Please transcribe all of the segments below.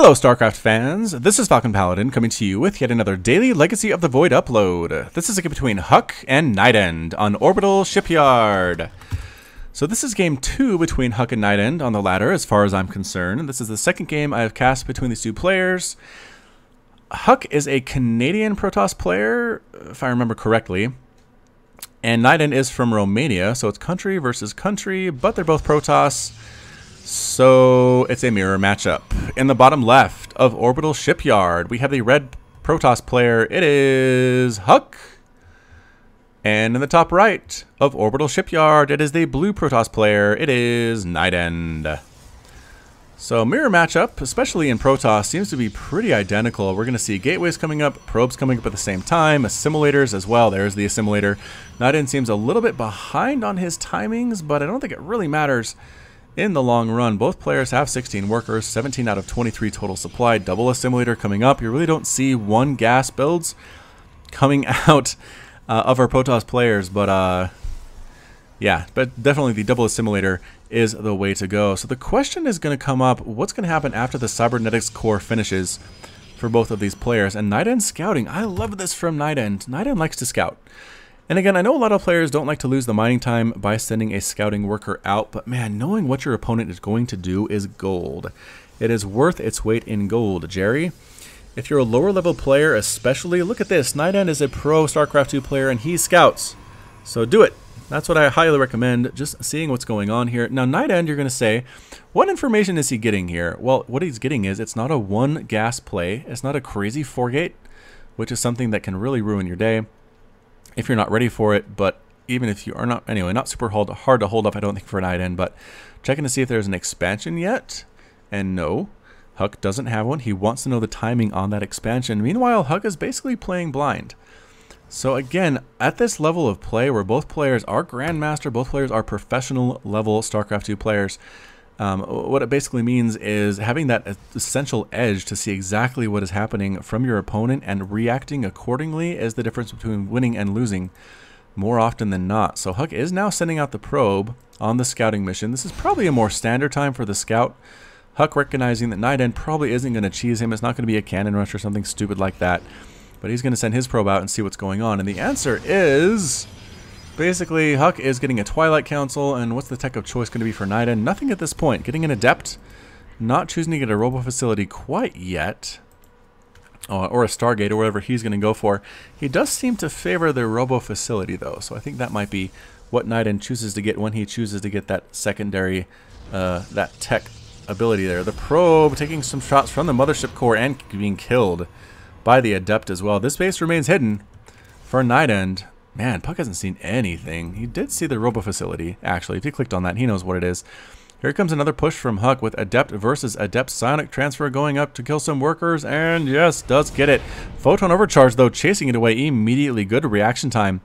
Hello Starcraft fans, this is Falcon Paladin coming to you with yet another daily Legacy of the Void upload. This is a game between HuK and NightEnD on Orbital Shipyard. So this is game 2 between HuK and NightEnD on the ladder as far as I'm concerned. This is the second game I have cast between these two players. HuK is a Canadian Protoss player, if I remember correctly. And NightEnD is from Romania, so it's country versus country, but they're both Protoss. So it's a mirror matchup. In the bottom left of Orbital Shipyard, we have the red Protoss player. It is HuK. And in the top right of Orbital Shipyard, it is the blue Protoss player. It is NightEnD. So mirror matchup, especially in Protoss, seems to be pretty identical. We're going to see gateways coming up, probes coming up at the same time, assimilators as well. There's the assimilator. NightEnD seems a little bit behind on his timings, but I don't think it really matters. In the long run, both players have 16 workers, 17 out of 23 total supply, double assimilator coming up. You really don't see one gas builds coming out of our Protoss players, but yeah, but definitely the double assimilator is the way to go. So the question is going to come up, what's going to happen after the cybernetics core finishes for both of these players? And NightEnD scouting, I love this from NightEnD. NightEnD likes to scout. And again, I know a lot of players don't like to lose the mining time by sending a scouting worker out, but man, knowing what your opponent is going to do is gold. It is worth its weight in gold, Jerry. If you're a lower level player especially, look at this. NightEnD is a pro StarCraft 2 player and he scouts. So do it. That's what I highly recommend, just seeing what's going on here. Now NightEnD, you're going to say, what information is he getting here? Well, what he's getting is it's not a one gas play. It's not a crazy 4-gate, which is something that can really ruin your day if you're not ready for it. But even if you are not, anyway, not super hard to hold up, I don't think, for NightEnD, but checking to see if there's an expansion yet. And no, HuK doesn't have one. He wants to know the timing on that expansion. Meanwhile, HuK is basically playing blind. So again, at this level of play where both players are Grandmaster, both players are professional level StarCraft 2 players, what it basically means is having that essential edge to see exactly what is happening from your opponent and reacting accordingly is the difference between winning and losing more often than not. So HuK is now sending out the probe on the scouting mission. This is probably a more standard time for the scout. HuK recognizing that NightEnD probably isn't going to cheese him. It's not going to be a cannon rush or something stupid like that. But he's going to send his probe out and see what's going on. And the answer is basically HuK is getting a Twilight Council. And what's the tech of choice going to be for NightEnD? Nothing at this point. Getting an Adept. Not choosing to get a Robo Facility quite yet. Or a Stargate or whatever he's going to go for. He does seem to favor the Robo Facility though. So I think that might be what NightEnD chooses to get when he chooses to get that secondary, that tech ability there. The probe taking some shots from the mothership core and being killed by the Adept as well. This base remains hidden for NightEnD. Man, Puck hasn't seen anything. He did see the Robo Facility, actually. If he clicked on that, he knows what it is. Here comes another push from HuK with Adept versus Adept. Psionic Transfer going up to kill some workers, and yes, does get it. Photon Overcharge, though, chasing it away immediately. Good reaction time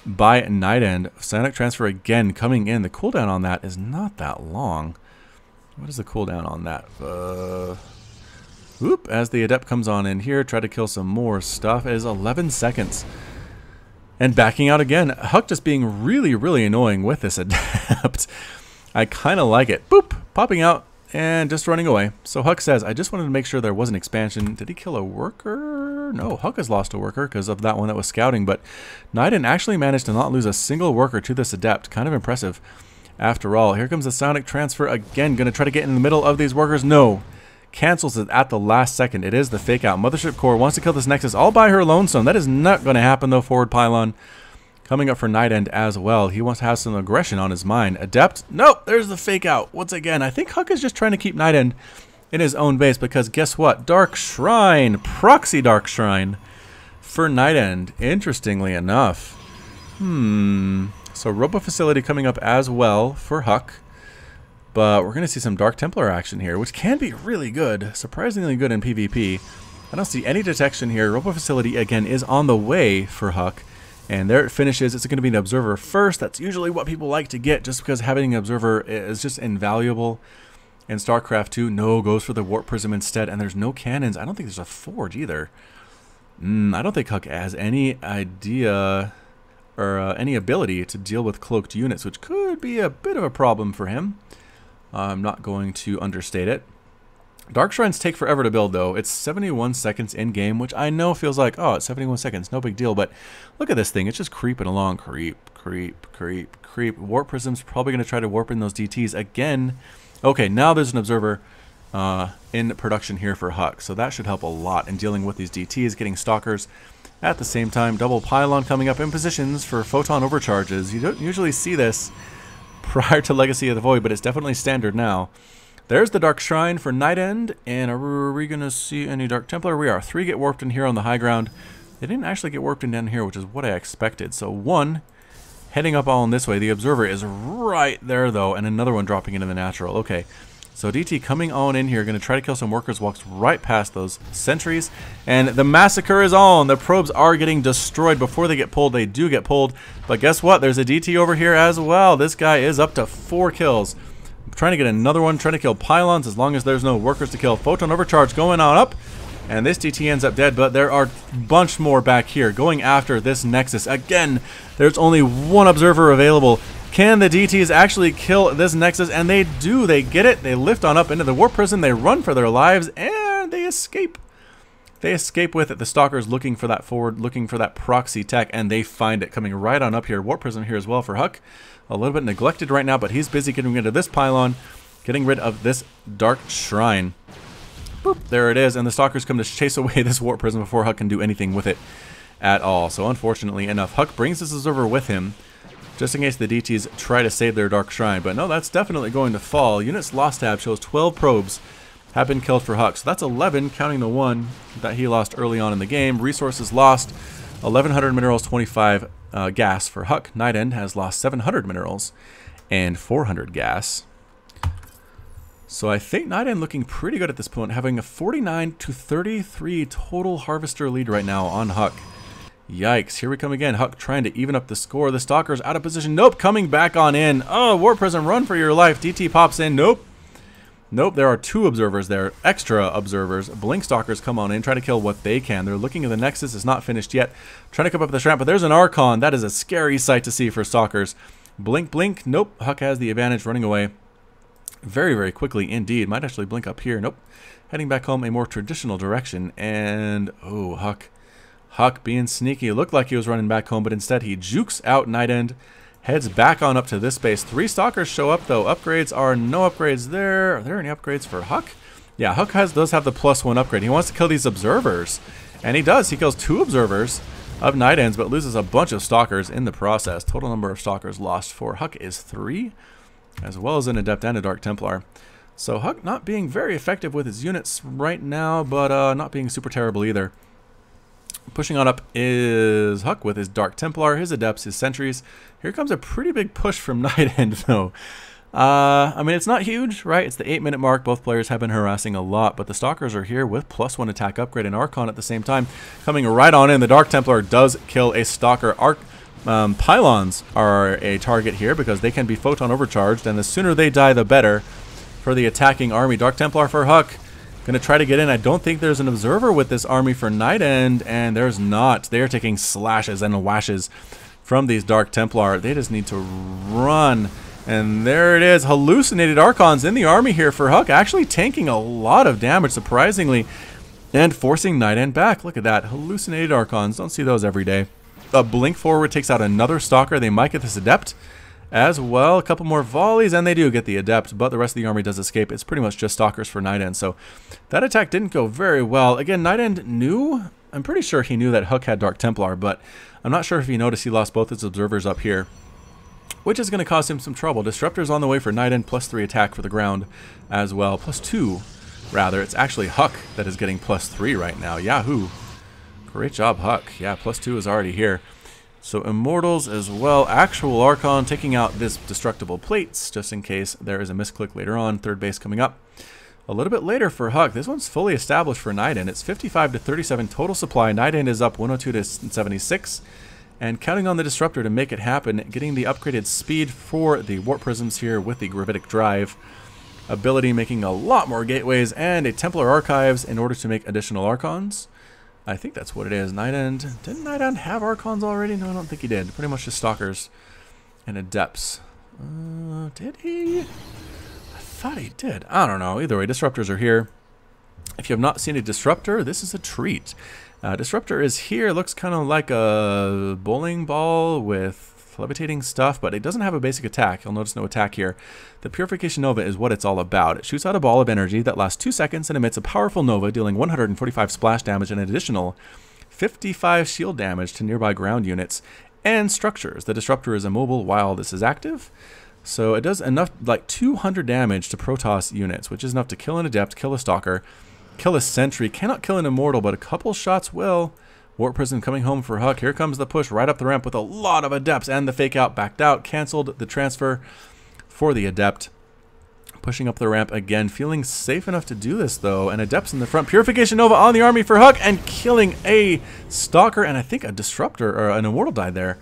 by NightEnD. Psionic Transfer again coming in. The cooldown on that is not that long. What is the cooldown on that? Whoop, as the Adept comes on in here, try to kill some more stuff. It is 11 seconds. And backing out again. HuK just being really, really annoying with this Adept. I kind of like it. Boop, popping out and just running away. So HuK says, I just wanted to make sure there was an expansion. Did he kill a worker? No, HuK has lost a worker because of that one that was scouting. But NightEnD actually managed to not lose a single worker to this Adept. Kind of impressive after all. Here comes the Psionic Transfer again. Going to try to get in the middle of these workers. No. Cancels it at the last second. It is the fake out. Mothership core wants to kill this Nexus all by her lonesome. That is not going to happen though. Forward pylon coming up for NightEnD as well. He wants to have some aggression on his mind. Adept. Nope. There's the fake out. Once again, I think HuK is just trying to keep NightEnD in his own base because guess what? Dark Shrine. Proxy Dark Shrine for NightEnD. Interestingly enough. So Robo Facility coming up as well for HuK. But we're going to see some Dark Templar action here, which can be really good. Surprisingly good in PvP. I don't see any detection here. Robo Facility, again, is on the way for HuK. And there it finishes. It's going to be an Observer first. That's usually what people like to get, just because having an Observer is just invaluable in StarCraft 2. No, goes for the Warp Prism instead. And there's no cannons. I don't think there's a Forge either. I don't think HuK has any idea or any ability to deal with cloaked units, which could be a bit of a problem for him. I'm not going to understate it. Dark Shrines take forever to build, though. It's 71 seconds in-game, which I know feels like, oh, it's 71 seconds, no big deal. But look at this thing. It's just creeping along. Creep, creep, creep, creep. Warp Prism's probably going to try to warp in those DTs again. Okay, now there's an observer in production here for HuK, so that should help a lot in dealing with these DTs, getting Stalkers. At the same time, double pylon coming up in positions for photon overcharges. You don't usually see this prior to Legacy of the Void, but it's definitely standard now. There's the Dark Shrine for NightEnD, and are we going to see any Dark Templar? We are. 3 get warped in here on the high ground. They didn't actually get warped in down here, which is what I expected. So 1 heading up all in this way. The Observer is right there, though, and another one dropping into the natural. Okay, so DT coming on in here, going to try to kill some workers, walks right past those sentries, and the massacre is on. The probes are getting destroyed before they get pulled. They do get pulled, but guess what? There's a DT over here as well. This guy is up to 4 kills. Trying to get another one, trying to kill pylons as long as there's no workers to kill. Photon overcharge going on up, and this DT ends up dead, but there are a bunch more back here going after this Nexus. Again, there's only 1 observer available. Can the DTs actually kill this Nexus? And they do. They get it. They lift on up into the warp prison. They run for their lives, and they escape. They escape with it. The Stalker's looking for that forward, looking for that proxy tech, and they find it coming right on up here. Warp prison here as well for HuK. A little bit neglected right now, but he's busy getting rid of this pylon, getting rid of this Dark Shrine. Boop, there it is, and the Stalkers come to chase away this warp prison before HuK can do anything with it at all. So unfortunately enough, HuK brings this observer with him, just in case the DTs try to save their Dark Shrine. But no, that's definitely going to fall. Units lost tab shows 12 probes have been killed for HuK. So that's 11, counting the 1 that he lost early on in the game. Resources lost, 1,100 minerals, 25 gas for HuK. NightEnD has lost 700 minerals and 400 gas. So I think NightEnD looking pretty good at this point, having a 49 to 33 total harvester lead right now on HuK. Yikes, here we come again. HuK trying to even up the score. The Stalker's out of position. Nope, coming back on in. Oh, Warp Prism, run for your life. DT pops in. Nope. Nope, there are 2 observers there, extra observers. Blink Stalkers come on in, try to kill what they can. They're looking at the Nexus, it's not finished yet. Trying to come up with the Shramp, but there's an Archon. That is a scary sight to see for Stalkers. Blink, blink, nope, HuK has the advantage, running away very, very quickly indeed. Might actually blink up here, nope. Heading back home a more traditional direction, and, oh, HuK being sneaky. It looked like he was running back home, but instead he jukes out NightEnD. Heads back on up to this base. 3 Stalkers show up, though. Upgrades are no upgrades there. Are there any upgrades for HuK? Yeah, HuK does have the +1 upgrade. He wants to kill these observers, and he does. He kills 2 observers of NightEnD, but loses a bunch of Stalkers in the process. Total number of Stalkers lost for HuK is 3, as well as an Adept and a Dark Templar. So HuK not being very effective with his units right now, but not being super terrible either. Pushing on up is HuK with his Dark Templar, his Adepts, his Sentries. Here comes a pretty big push from NightEnD, though. I mean, it's not huge, right? It's the 8-minute mark. Both players have been harassing a lot, but the Stalkers are here with +1 attack upgrade and Archon at the same time. Coming right on in, the Dark Templar does kill a Stalker. Pylons are a target here because they can be photon overcharged, and the sooner they die, the better for the attacking army. Dark Templar for HuK. Going to try to get in. I don't think there's an observer with this army for NightEnD, and there's not. They're taking slashes and washes from these Dark Templar. They just need to run. And there it is. Hallucinated Archons in the army here for HuK, actually tanking a lot of damage, surprisingly, and forcing NightEnD back. Look at that. Hallucinated Archons. Don't see those every day. A blink forward takes out another Stalker. They might get this Adept as well. A couple more volleys, and they do get the Adept, but the rest of the army does escape. It's pretty much just Stalkers for NightEnD, so that attack didn't go very well. Again, NightEnD knew, I'm pretty sure he knew that HuK had Dark Templar, but I'm not sure if he noticed he lost both his observers up here, which is going to cause him some trouble. Disruptor's on the way for NightEnD, +3 attack for the ground as well. +2, rather. It's actually HuK that is getting +3 right now. Yahoo! Great job, HuK. Yeah, +2 is already here. So Immortals as well. Actual Archon taking out this destructible plates, just in case there is a misclick later on. 3rd base coming up a little bit later for HuK. This one's fully established for NightEnD. It's 55 to 37 total supply. NightEnD is up 102 to 76. And counting on the Disruptor to make it happen, getting the upgraded speed for the Warp Prisms here with the Gravitic Drive ability, making a lot more gateways, and a Templar Archives in order to make additional Archons. I think that's what it is. NightEnD. Didn't NightEnD have Archons already? No, I don't think he did. Pretty much just Stalkers and Adepts. Did he? I thought he did. I don't know. Either way, Disruptors are here. If you have not seen a Disruptor, this is a treat. Disruptor is here, looks kind of like a bowling ball with levitating stuff, but it doesn't have a basic attack. You'll notice no attack here. The Purification Nova is what it's all about. It shoots out a ball of energy that lasts 2 seconds and emits a powerful nova, dealing 145 splash damage and an additional 55 shield damage to nearby ground units and structures. The Disruptor is immobile while this is active. So it does enough, like 200 damage to Protoss units, which is enough to kill an Adept, kill a Stalker, kill a Sentry. Cannot kill an Immortal, but a couple shots will. Warp Prison coming home for HuK. Here comes the push right up the ramp with a lot of Adepts, and the fake out backed out, canceled the transfer for the Adept. Pushing up the ramp again, feeling safe enough to do this though, and Adepts in the front. Purification Nova on the army for HuK, and killing a Stalker, and I think a Disruptor, or an Immortal died there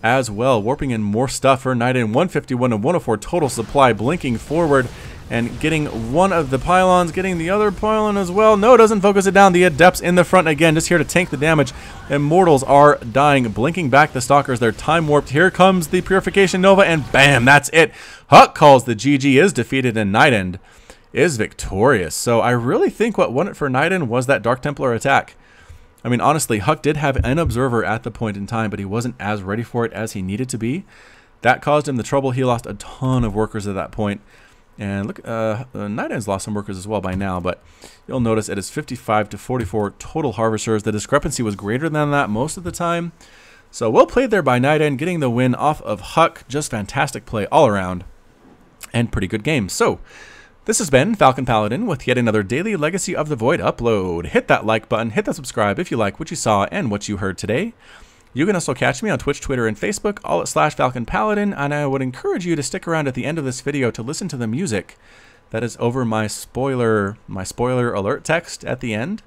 as well. Warping in more stuff for NightEnD. 151 and 104 total supply, blinking forward and getting one of the pylons, getting the other pylon as well. No, doesn't focus it down. The Adepts in the front again, just here to tank the damage. Immortals are dying, blinking back the Stalkers. They're time warped. Here comes the Purification Nova, and bam, that's it. HuK calls the GG, is defeated, and NightEnD is victorious. So I really think what won it for NightEnD was that Dark Templar attack. I mean, honestly, HuK did have an Observer at the point in time, but he wasn't as ready for it as he needed to be. That caused him the trouble. He lost a ton of workers at that point. And look, NightEnd's lost some workers as well by now, but you'll notice it is 55 to 44 total Harvesters. The discrepancy was greater than that most of the time. So well played there by NightEnD, getting the win off of HuK. Just fantastic play all around, and pretty good game. So this has been Falcon Paladin with yet another daily Legacy of the Void upload. Hit that like button, hit that subscribe if you like what you saw and what you heard today. You can also catch me on Twitch, Twitter, and Facebook, all at /Falcon Paladin, and I would encourage you to stick around at the end of this video to listen to the music that is over my spoiler alert text at the end.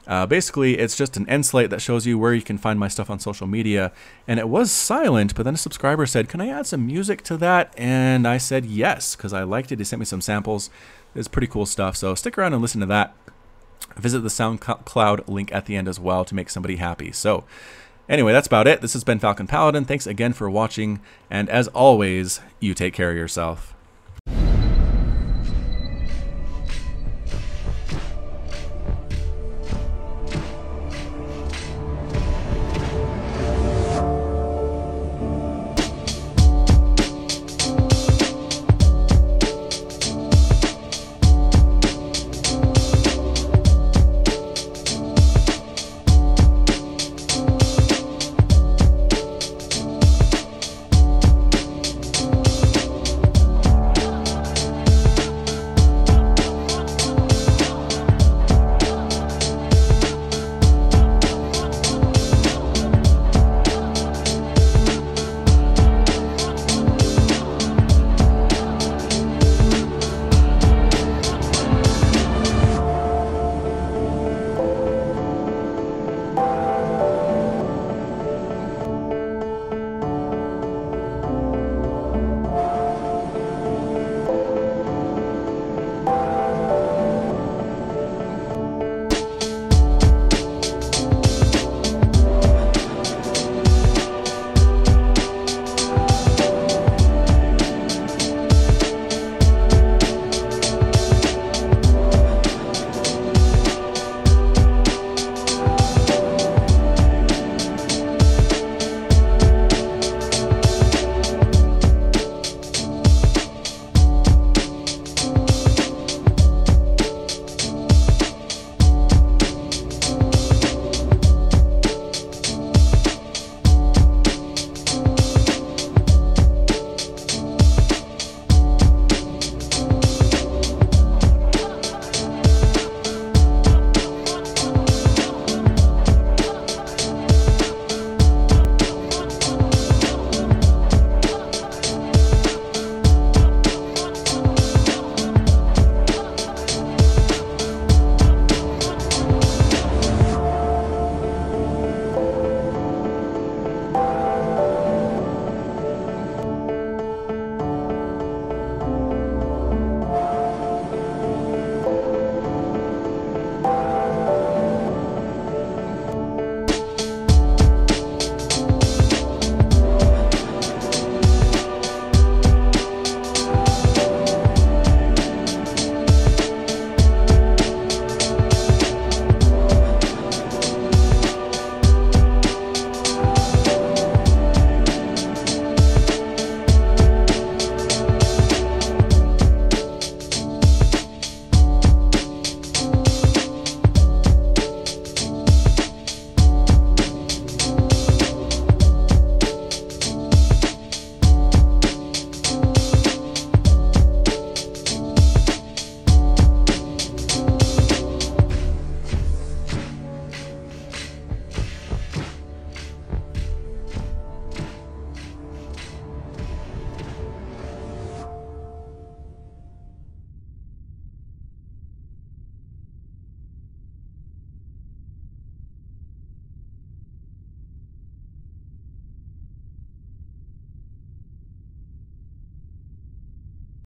Basically, it's just an end slate that shows you where you can find my stuff on social media, and it was silent, but then a subscriber said, "Can I add some music to that?" And I said yes, because I liked it. He sent me some samples. It's pretty cool stuff, so stick around and listen to that. Visit the SoundCloud link at the end as well to make somebody happy. So anyway, that's about it. This has been Falcon Paladin. Thanks again for watching, and as always, you take care of yourself.